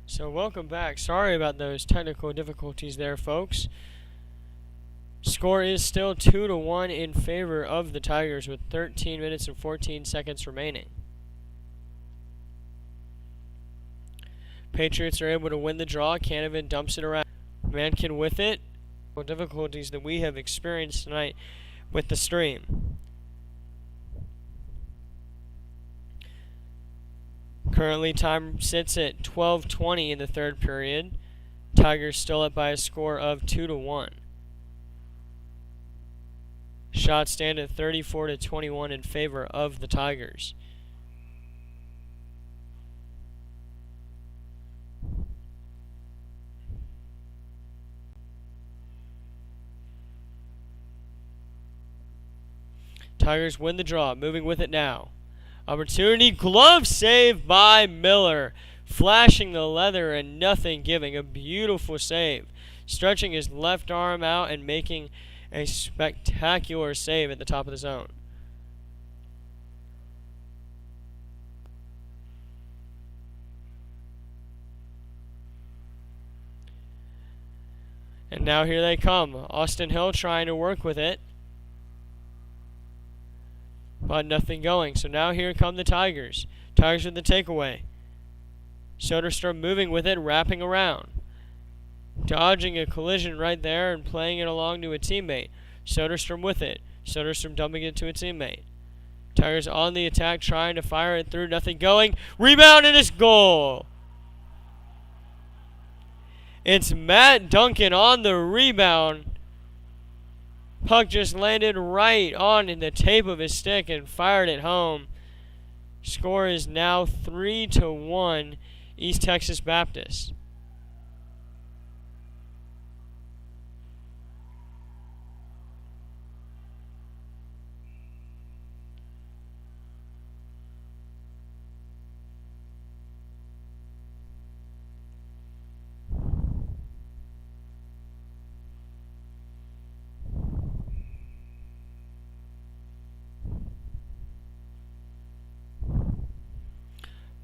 So welcome back. Sorry about those technical difficulties there, folks. Score is still 2-1 in favor of the Tigers with 13 minutes and 14 seconds remaining. Patriots are able to win the draw. Canavan dumps it around. Mankin with it. Difficulties that we have experienced tonight with the stream. Currently, time sits at 12:20 in the third period. Tigers still up by a score of 2-1. Shots stand at 34-21 in favor of the Tigers. Tigers win the draw, moving with it now. Opportunity, glove save by Miller. Flashing the leather and nothing giving. A beautiful save. Stretching his left arm out and making a spectacular save at the top of the zone. And now here they come. Austin Hill trying to work with it, but nothing going. So now here come the Tigers. Tigers with the takeaway. Soderstrom moving with it, wrapping around. Dodging a collision right there and playing it along to a teammate. Soderstrom with it. Soderstrom dumping it to a teammate. Tigers on the attack, trying to fire it through, nothing going. Rebound and it's goal! It's Matt Duncan on the rebound. Puck just landed right on in the tape of his stick and fired it home. Score is now 3-1 East Texas Baptist.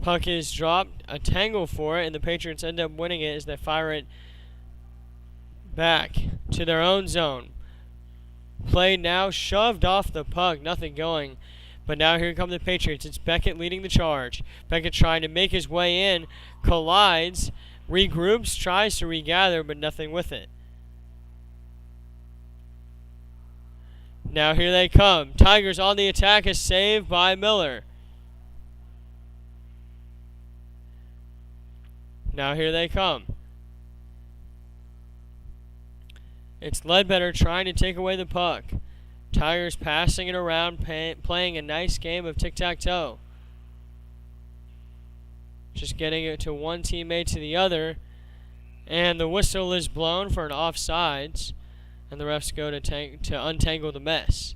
Puck is dropped, a tangle for it, and the Patriots end up winning it as they fire it back to their own zone. Play now, shoved off the puck, nothing going. But now here come the Patriots. It's Beckett leading the charge. Beckett trying to make his way in, collides, regroups, tries to regather, but nothing with it. Now here they come. Tigers on the attack, is saved by Miller. Now here they come. It's Ledbetter trying to take away the puck. Tigers passing it around, playing a nice game of tic-tac-toe. Just getting it to one teammate to the other. And the whistle is blown for an offsides. And the refs go to untangle the mess.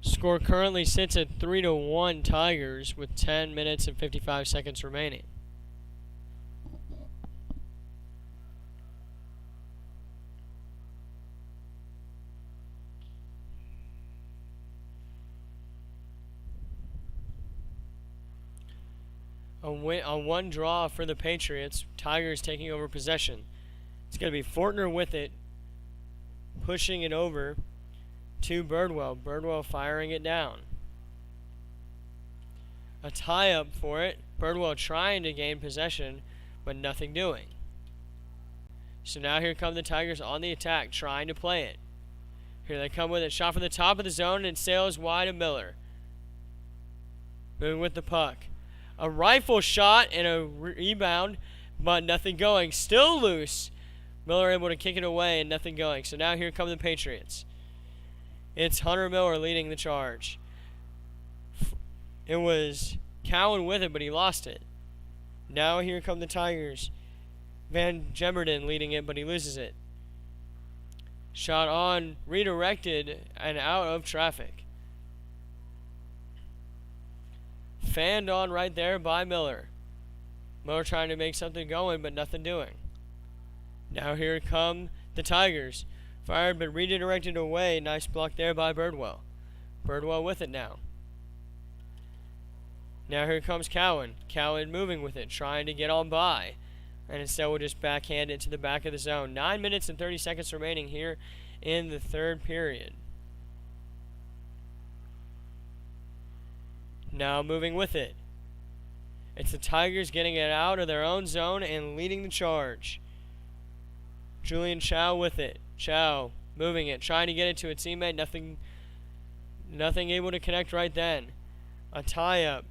Score currently sits at 3-1 Tigers with 10 minutes and 55 seconds remaining. On one draw for the Patriots, Tigers taking over possession. It's going to be Fortner with it, pushing it over to Birdwell. Birdwell firing it down. A tie-up for it. Birdwell trying to gain possession, but nothing doing. So now here come the Tigers on the attack, trying to play it. Here they come with it. Shot from the top of the zone and sails wide of Miller. Moving with the puck. A rifle shot and a rebound, but nothing going. Still loose. Miller able to kick it away and nothing going. So now here come the Patriots. It's Hunter Miller leading the charge. It was Cowan with it, but he lost it. Now here come the Tigers. Van Gemmerden leading it, but he loses it. Shot on, redirected, and out of traffic. Fanned on right there by Miller. Miller trying to make something going, but nothing doing. Now here come the Tigers. Fired, but redirected away. Nice block there by Birdwell. Birdwell with it now. Now here comes Cowan. Cowan moving with it, trying to get on by. And instead we'll just backhand it to the back of the zone. 9 minutes and 30 seconds remaining here in the third period. Now moving with it. It's the Tigers getting it out of their own zone and leading the charge. Julian Chow with it. Chow moving it, trying to get it to a teammate. Nothing able to connect right then. A tie-up.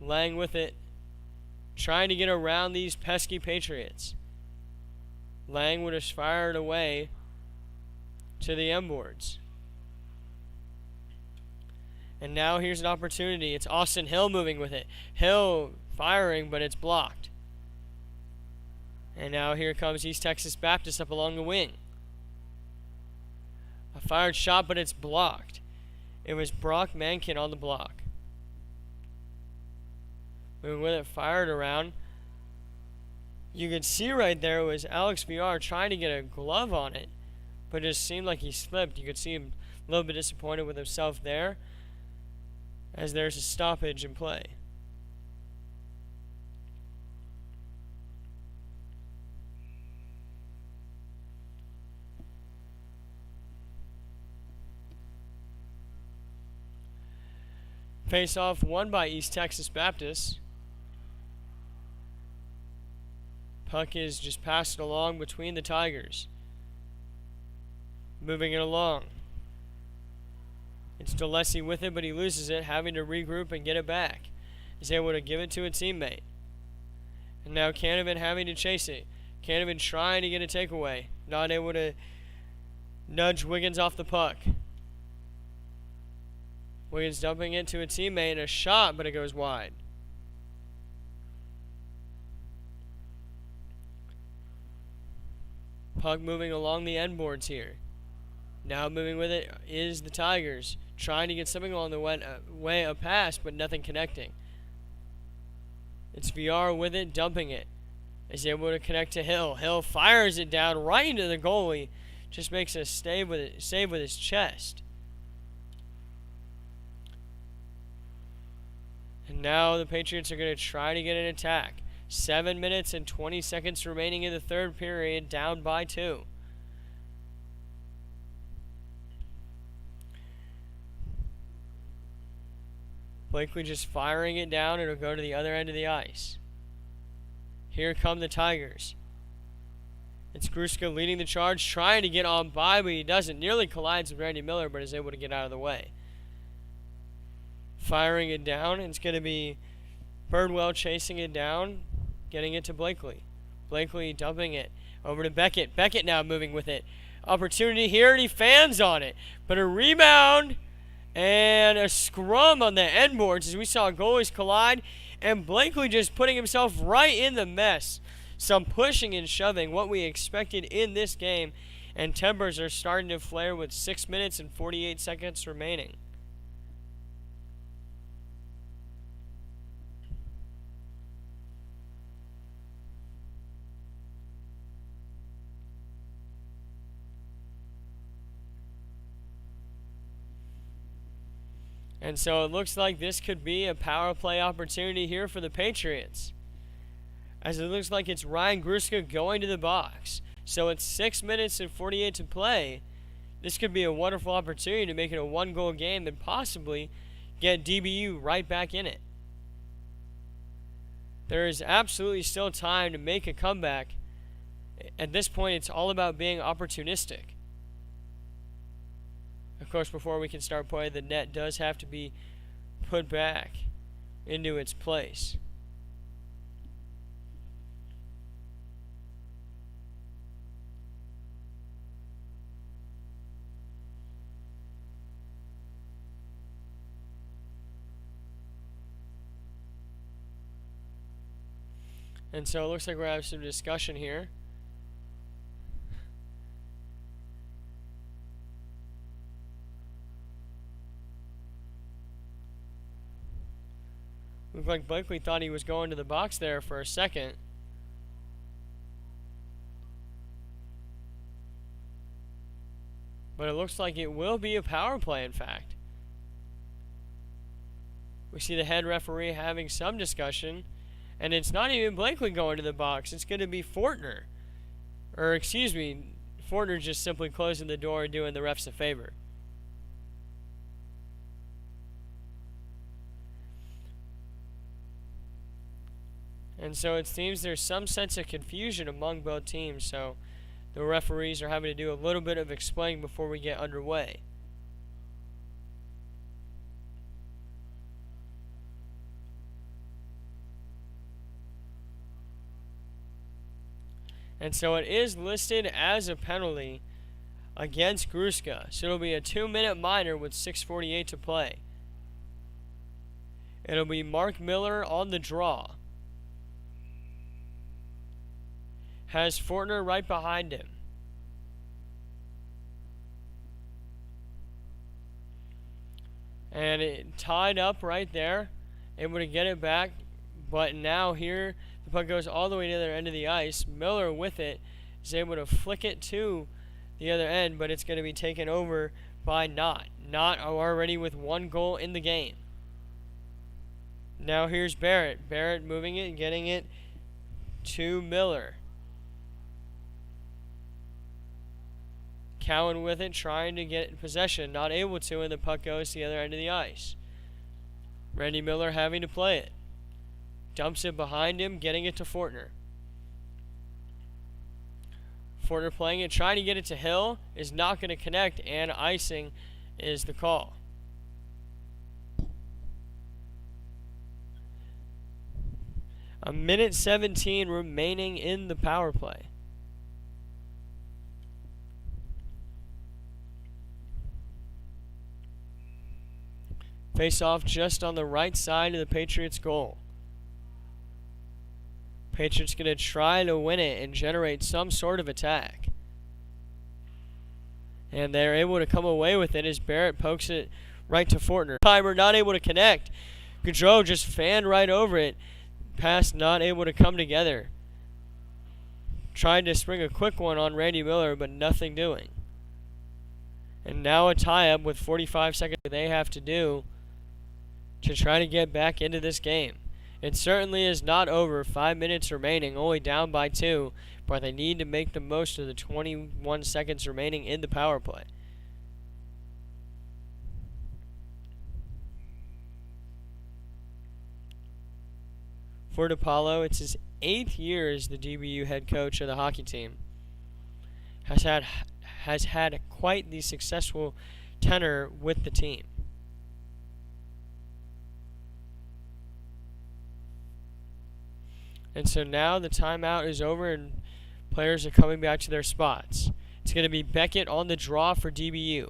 Lang with it, trying to get around these pesky Patriots. Lang would have fired away to the M boards. And now here's an opportunity. It's Austin Hill moving with it. Hill firing, but it's blocked. And now here comes East Texas Baptist up along the wing. A fired shot, but it's blocked. It was Brock Mankin on the block. Moving with it, fired around. You could see right there it was Alex VR trying to get a glove on it, but it just seemed like he slipped. You could see him a little bit disappointed with himself there, as there's a stoppage in play. Face off won by East Texas Baptist. Puck is just passed along between the Tigers. Moving it along. It's DeLessie with it, but he loses it, having to regroup and get it back. He's able to give it to a teammate. And now Canavan having to chase it. Canavan trying to get a takeaway. Not able to nudge Wiggins off the puck. Wiggins dumping it to a teammate and a shot, but it goes wide. Puck moving along the end boards here. Now moving with it is the Tigers. Trying to get something along the way, a pass, but nothing connecting. It's VR with it, dumping it. Is able to connect to Hill. Hill fires it down right into the goalie. Just makes a save with his chest. And now the Patriots are going to try to get an attack. 7 minutes and 20 seconds remaining in the third period, down by 2. Blakely just firing it down. It'll go to the other end of the ice. Here come the Tigers. It's Gruska leading the charge, trying to get on by, but he doesn't. Nearly collides with Randy Miller, but is able to get out of the way. Firing it down. It's going to be Birdwell chasing it down, getting it to Blakely. Blakely dumping it over to Beckett. Beckett now moving with it. Opportunity here, and he fans on it. But a rebound and a scrum on the end boards as we saw goalies collide. And Blakely just putting himself right in the mess. Some pushing and shoving, what we expected in this game. And tempers are starting to flare with 6 minutes and 48 seconds remaining. And so it looks like this could be a power play opportunity here for the Patriots. As it looks like it's Ryan Gruska going to the box. So it's 6 minutes and 48 to play. This could be a wonderful opportunity to make it a 1-goal game and possibly get DBU right back in it. There is absolutely still time to make a comeback. At this point, it's all about being opportunistic. Of course, before we can start play, the net does have to be put back into its place. And so it looks like we're having some discussion here. Looked like Blakely thought he was going to the box there for a second. But it looks like it will be a power play, in fact. We see the head referee having some discussion. And it's not even Blakely going to the box. It's going to be Fortner. Or, excuse me, Fortner just simply closing the door and doing the refs a favor. And so it seems there's some sense of confusion among both teams. So the referees are having to do a little bit of explaining before we get underway. And so it is listed as a penalty against Gruska. So it'll be a 2-minute minor with 6:48 to play. It'll be Mark Miller on the draw. Has Fortner right behind him. And it tied up right there. Able to get it back. But now here, the puck goes all the way to the other end of the ice. Miller with it is able to flick it to the other end, but it's going to be taken over by Knott. Knott already with 1 goal in the game. Now here's Barrett. Barrett moving it and getting it to Miller. Cowan with it, trying to get possession. Not able to, and the puck goes to the other end of the ice. Randy Miller having to play it. Dumps it behind him, getting it to Fortner. Fortner playing it, trying to get it to Hill. Is not going to connect, and icing is the call. A minute 17 remaining in the power play. Face off just on the right side of the Patriots' goal. Patriots going to try to win it and generate some sort of attack. And they're able to come away with it as Barrett pokes it right to Fortner. Timer not able to connect. Gaudreau just fanned right over it. Pass not able to come together. Tried to spring a quick one on Randy Miller, but nothing doing. And now a tie-up with 45 seconds they have to do to try to get back into this game. It certainly is not over. 5 minutes remaining, only down by 2, but they need to make the most of the 21 seconds remaining in the power play. For DePaulo, it's his 8th year as the DBU head coach of the hockey team. Has had quite the successful tenure with the team. And so now the timeout is over and players are coming back to their spots. It's going to be Beckett on the draw for DBU.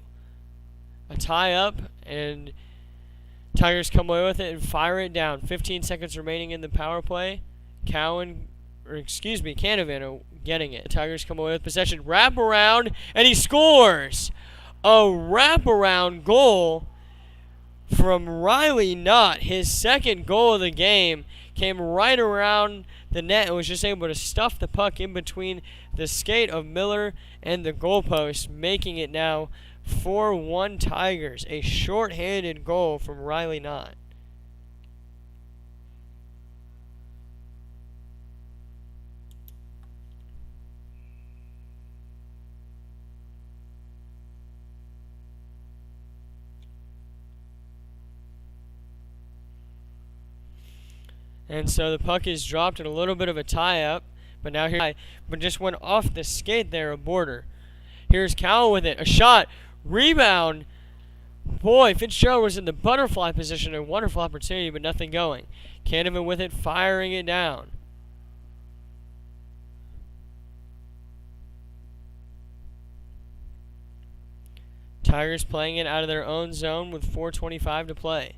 A tie up, and Tigers come away with it and fire it down. 15 seconds remaining in the power play. Canavan getting it. The Tigers come away with possession. Wrap around, and he scores! A wraparound goal from Riley Knott. His 2nd goal of the game came right around the net and was just able to stuff the puck in between the skate of Miller and the goalpost, making it now 4-1 Tigers. A short-handed goal from Riley Knott. And so the puck is dropped in a little bit of a tie-up. But now here, but just went off the skate there, a border. Here's Cowell with it. A shot. Rebound. Boy, Fitzgerald was in the butterfly position. A wonderful opportunity, but nothing going. Canavan with it, firing it down. Tigers playing it out of their own zone with 4:25 to play.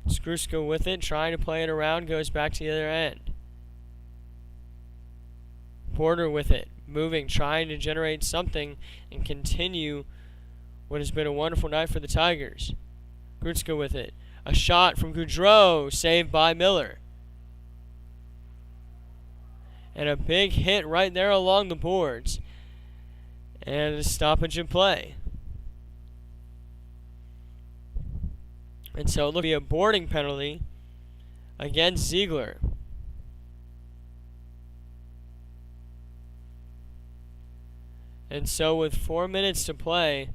Skruska with it, trying to play it around, goes back to the other end. Porter with it, moving, trying to generate something and continue what has been a wonderful night for the Tigers. Grutska with it. A shot from Goudreau, saved by Miller. And a big hit right there along the boards. And a stoppage in play. And so it'll be a boarding penalty against Ziegler. And so with 4 minutes to play,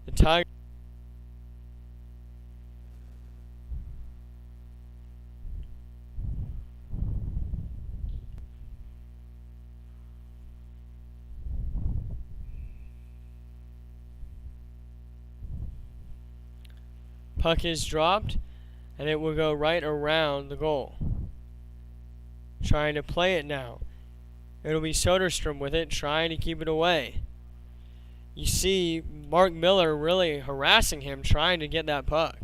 the Tigers puck is dropped, and it will go right around the goal. Trying to play it now. It'll be Soderstrom with it, trying to keep it away. You see Mark Miller really harassing him, trying to get that puck.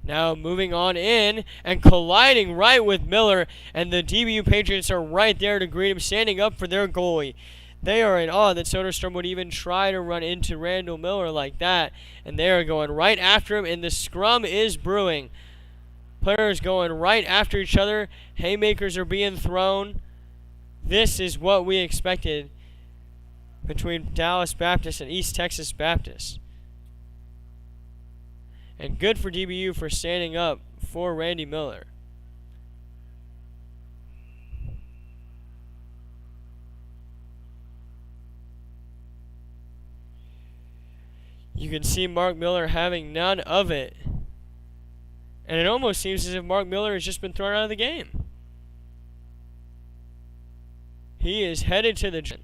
Now moving on in and colliding right with Miller, and the DBU Patriots are right there to greet him, standing up for their goalie. They are in awe that Soderstrom would even try to run into Randall Miller like that, and they are going right after him, and the scrum is brewing. Players going right after each other. Haymakers are being thrown. This is what we expected between Dallas Baptist and East Texas Baptist. And good for DBU for standing up for Randy Miller. You can see Mark Miller having none of it. And it almost seems as if Mark Miller has just been thrown out of the game. He is headed to the gym.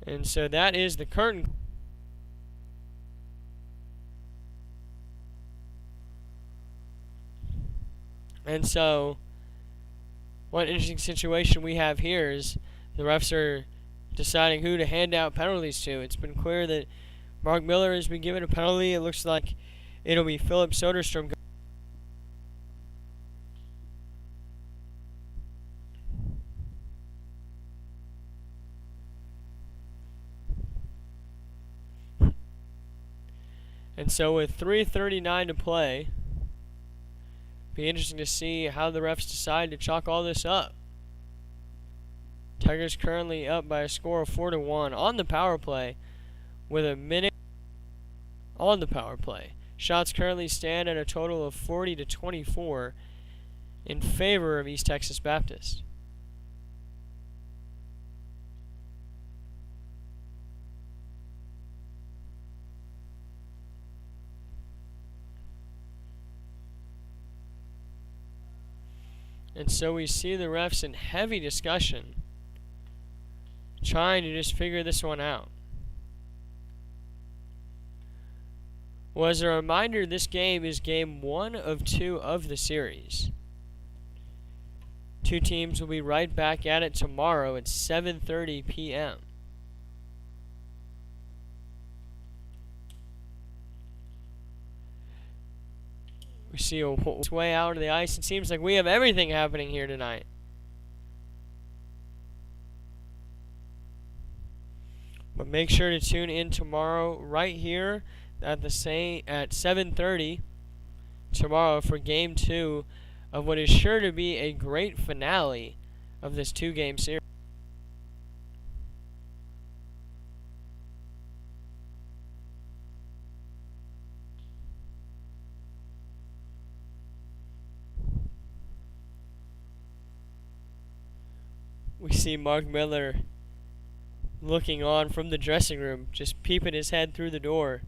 And so that is the curtain. And so, one interesting situation we have here is the refs are deciding who to hand out penalties to. It's been clear that Mark Miller has been given a penalty. It looks like it'll be Philip Soderstrom. And so with 3:39 to play, be interesting to see how the refs decide to chalk all this up. Tigers currently up by a score of 4-1 on the power play with a minute on the power play. Shots currently stand at a total of 40-24 in favor of East Texas Baptist. And so we see the refs in heavy discussion, trying to just figure this one out. Well, as a reminder, this game is game 1 of 2 of the series. Two teams will be right back at it tomorrow at 7:30 p.m. We see a way out of the ice. It seems like we have everything happening here tonight. But make sure to tune in tomorrow right here at the same at 7:30 tomorrow for game 2 of what is sure to be a great finale of this 2-game series. We see Mark Miller looking on from the dressing room, just peeping his head through the door.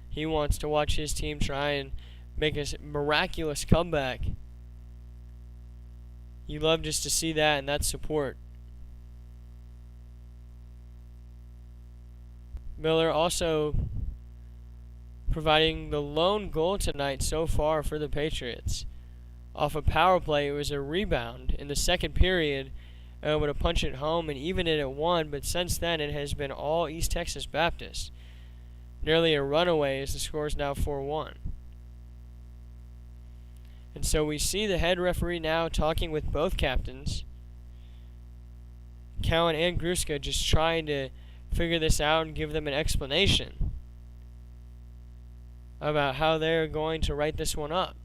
He wants to watch his team try and make a miraculous comeback. You love just to see that and that support. Miller also providing the lone goal tonight so far for the Patriots. Off a power play, it was a rebound in the second period. Able to punch it home and even it at 1, but since then it has been all East Texas Baptist. Nearly a runaway as the score is now 4-1. And so we see the head referee now talking with both captains, Cowan and Gruska, just trying to figure this out and give them an explanation about how they're going to write this one up.